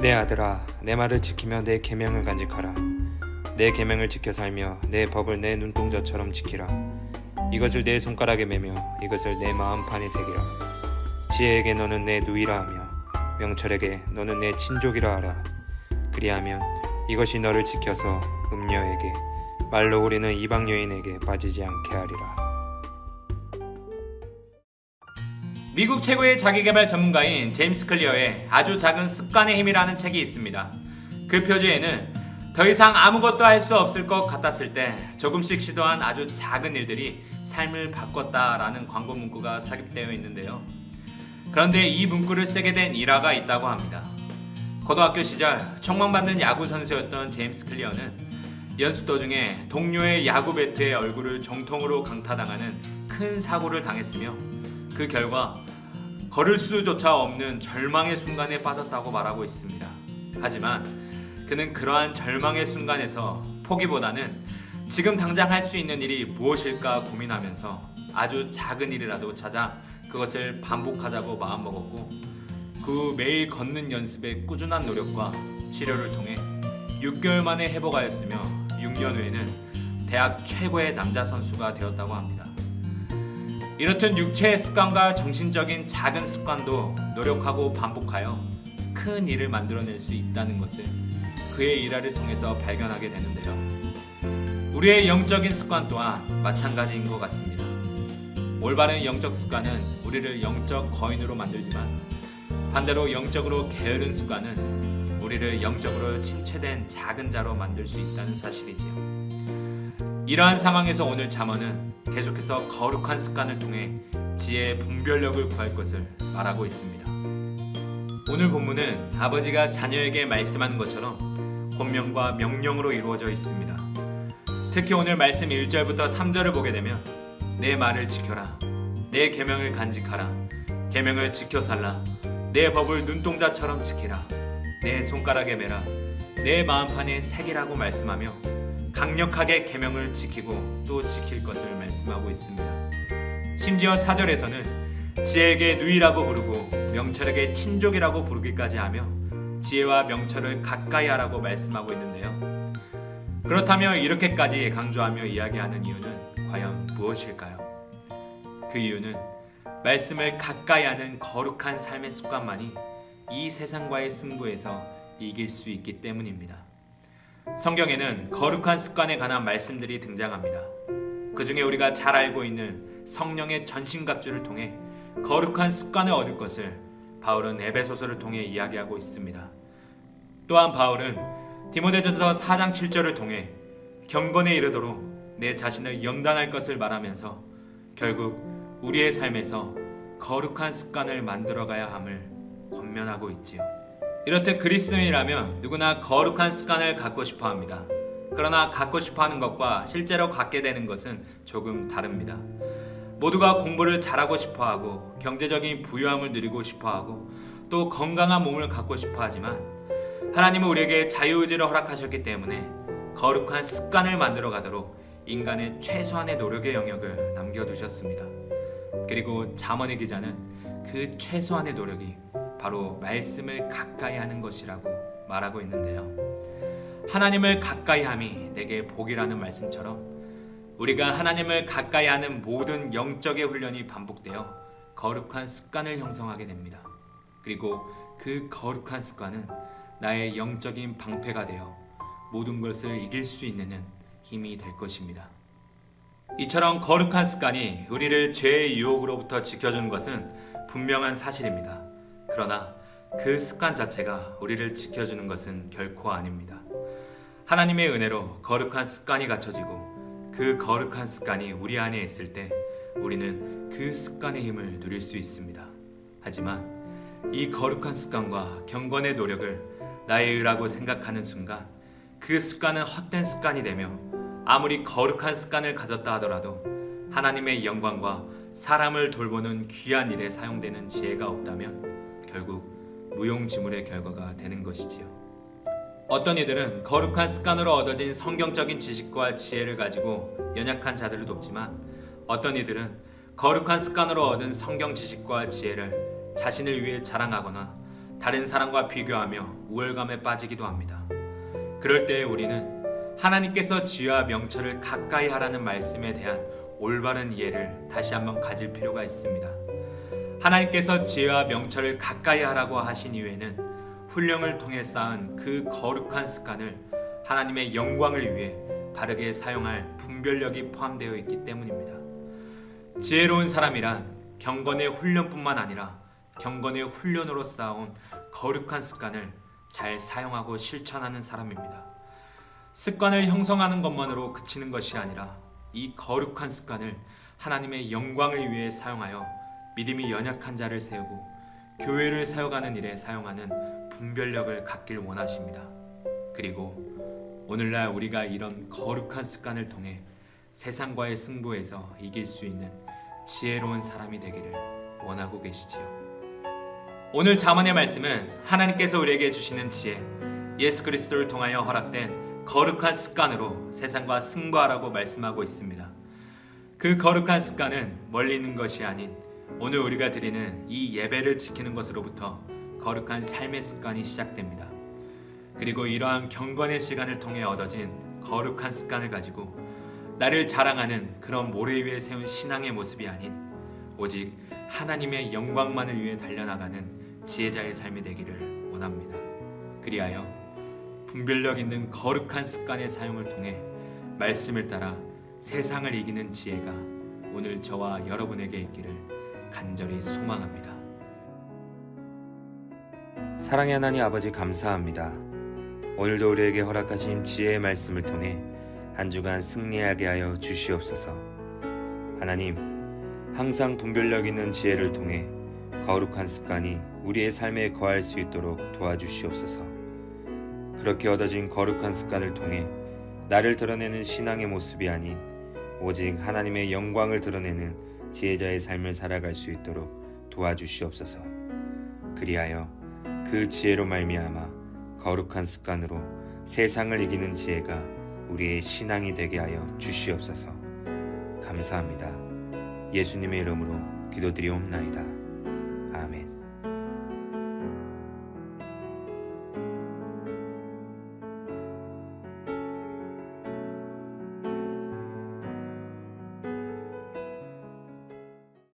내 아들아, 내 말을 지키며 내 계명을 간직하라. 내 계명을 지켜 살며 내 법을 내 눈동자처럼 지키라. 이것을 내 손가락에 매며 이것을 내 마음판에 새기라. 지혜에게 너는 내 누이라 하며 명철에게 너는 내 친족이라 하라. 그리하면 이것이 너를 지켜서 음녀에게 말로 우리는 이방 여인에게 빠지지 않게 하리라. 미국 최고의 자기계발 전문가인 제임스 클리어의 아주 작은 습관의 힘이라는 책이 있습니다. 그 표지에는 더 이상 아무것도 할 수 없을 것 같았을 때 조금씩 시도한 아주 작은 일들이 삶을 바꿨다라는 광고 문구가 삽입되어 있는데요. 그런데 이 문구를 쓰게 된 일화가 있다고 합니다. 고등학교 시절 촉망받는 야구 선수였던 제임스 클리어는 연습 도중에 동료의 야구 배트에 얼굴을 정통으로 강타당하는 큰 사고를 당했으며 그 결과 걸을 수조차 없는 절망의 순간에 빠졌다고 말하고 있습니다. 하지만 그는 그러한 절망의 순간에서 포기보다는 지금 당장 할 수 있는 일이 무엇일까 고민하면서 아주 작은 일이라도 찾아 그것을 반복하자고 마음먹었고, 그 후 매일 걷는 연습의 꾸준한 노력과 치료를 통해 6개월 만에 회복하였으며 6년 후에는 대학 최고의 남자 선수가 되었다고 합니다. 이렇듯 육체의 습관과 정신적인 작은 습관도 노력하고 반복하여 큰 일을 만들어낼 수 있다는 것을 그의 일화를 통해서 발견하게 되는데요. 우리의 영적인 습관 또한 마찬가지인 것 같습니다. 올바른 영적 습관은 우리를 영적 거인으로 만들지만 반대로 영적으로 게으른 습관은 우리를 영적으로 침체된 작은 자로 만들 수 있다는 사실이지요. 이러한 상황에서 오늘 잠언은 계속해서 거룩한 습관을 통해 지혜의 분별력을 구할 것을 말하고 있습니다. 오늘 본문은 아버지가 자녀에게 말씀하는 것처럼 권면과 명령으로 이루어져 있습니다. 특히 오늘 말씀 1절부터 3절을 보게 되면 내 말을 지켜라, 내 계명을 간직하라, 계명을 지켜 살라, 내 법을 눈동자처럼 지키라, 내 손가락에 매라, 내 마음판에 새기라고 말씀하며 강력하게 계명을 지키고 또 지킬 것을 말씀하고 있습니다. 심지어 4절에서는 지혜에게 누이라고 부르고 명철에게 친족이라고 부르기까지 하며 지혜와 명철을 가까이 하라고 말씀하고 있는데요. 그렇다면 이렇게까지 강조하며 이야기하는 이유는 과연 무엇일까요? 그 이유는 말씀을 가까이 하는 거룩한 삶의 습관만이 이 세상과의 승부에서 이길 수 있기 때문입니다. 성경에는 거룩한 습관에 관한 말씀들이 등장합니다. 그 중에 우리가 잘 알고 있는 성령의 전신갑주를 통해 거룩한 습관을 얻을 것을 바울은 에베소서를 통해 이야기하고 있습니다. 또한 바울은 디모데전서 4장 7절을 통해 경건에 이르도록 내 자신을 연단할 것을 말하면서 결국 우리의 삶에서 거룩한 습관을 만들어가야 함을 권면하고 있지요. 이렇듯 그리스도인이라면 누구나 거룩한 습관을 갖고 싶어 합니다. 그러나 갖고 싶어 하는 것과 실제로 갖게 되는 것은 조금 다릅니다. 모두가 공부를 잘하고 싶어 하고 경제적인 부유함을 누리고 싶어 하고 또 건강한 몸을 갖고 싶어 하지만 하나님은 우리에게 자유의지를 허락하셨기 때문에 거룩한 습관을 만들어 가도록 인간의 최소한의 노력의 영역을 남겨두셨습니다. 그리고 잠언의 기자는 그 최소한의 노력이 바로 말씀을 가까이 하는 것이라고 말하고 있는데요. 하나님을 가까이 함이 내게 복이라는 말씀처럼 우리가 하나님을 가까이 하는 모든 영적의 훈련이 반복되어 거룩한 습관을 형성하게 됩니다. 그리고 그 거룩한 습관은 나의 영적인 방패가 되어 모든 것을 이길 수 있는 힘이 될 것입니다. 이처럼 거룩한 습관이 우리를 죄의 유혹으로부터 지켜주는 것은 분명한 사실입니다. 그러나 그 습관 자체가 우리를 지켜주는 것은 결코 아닙니다. 하나님의 은혜로 거룩한 습관이 갖춰지고 그 거룩한 습관이 우리 안에 있을 때 우리는 그 습관의 힘을 누릴 수 있습니다. 하지만 이 거룩한 습관과 경건의 노력을 나의 의라고 생각하는 순간 그 습관은 헛된 습관이 되며 아무리 거룩한 습관을 가졌다 하더라도 하나님의 영광과 사람을 돌보는 귀한 일에 사용되는 지혜가 없다면 결국 무용지물의 결과가 되는 것이지요. 어떤 이들은 거룩한 습관으로 얻어진 성경적인 지식과 지혜를 가지고 연약한 자들을 돕지만 어떤 이들은 거룩한 습관으로 얻은 성경 지식과 지혜를 자신을 위해 자랑하거나 다른 사람과 비교하며 우월감에 빠지기도 합니다. 그럴 때 우리는 하나님께서 지혜와 명철을 가까이 하라는 말씀에 대한 올바른 이해를 다시 한번 가질 필요가 있습니다. 하나님께서 지혜와 명철을 가까이 하라고 하신 이유에는 훈령을 통해 쌓은 그 거룩한 습관을 하나님의 영광을 위해 바르게 사용할 분별력이 포함되어 있기 때문입니다. 지혜로운 사람이란 경건의 훈련뿐만 아니라 경건의 훈련으로 쌓아온 거룩한 습관을 잘 사용하고 실천하는 사람입니다. 습관을 형성하는 것만으로 그치는 것이 아니라 이 거룩한 습관을 하나님의 영광을 위해 사용하여 믿음이 연약한 자를 세우고 교회를 세워가는 일에 사용하는 분별력을 갖길 원하십니다. 그리고 오늘날 우리가 이런 거룩한 습관을 통해 세상과의 승부에서 이길 수 있는 지혜로운 사람이 되기를 원하고 계시지요. 오늘 잠언의 말씀은 하나님께서 우리에게 주시는 지혜, 예수 그리스도를 통하여 허락된 거룩한 습관으로 세상과 승부하라고 말씀하고 있습니다. 그 거룩한 습관은 멀리 있는 것이 아닌 오늘 우리가 드리는 이 예배를 지키는 것으로부터 거룩한 삶의 습관이 시작됩니다. 그리고 이러한 경건의 시간을 통해 얻어진 거룩한 습관을 가지고 나를 자랑하는 그런 모래 위에 세운 신앙의 모습이 아닌 오직 하나님의 영광만을 위해 달려나가는 지혜자의 삶이 되기를 원합니다. 그리하여 분별력 있는 거룩한 습관의 사용을 통해 말씀을 따라 세상을 이기는 지혜가 오늘 저와 여러분에게 있기를 간절히 소망합니다. 사랑의 하나님 아버지 감사합니다. 오늘도 우리에게 허락하신 지혜의 말씀을 통해 한 주간 승리하게 하여 주시옵소서. 하나님, 항상 분별력 있는 지혜를 통해 거룩한 습관이 우리의 삶에 거할 수 있도록 도와주시옵소서. 그렇게 얻어진 거룩한 습관을 통해 나를 드러내는 신앙의 모습이 아닌 오직 하나님의 영광을 드러내는 지혜자의 삶을 살아갈 수 있도록 도와주시옵소서. 그리하여 그 지혜로 말미암아 거룩한 습관으로 세상을 이기는 지혜가 우리의 신앙이 되게 하여 주시옵소서. 감사합니다. 예수님의 이름으로 기도드리옵나이다.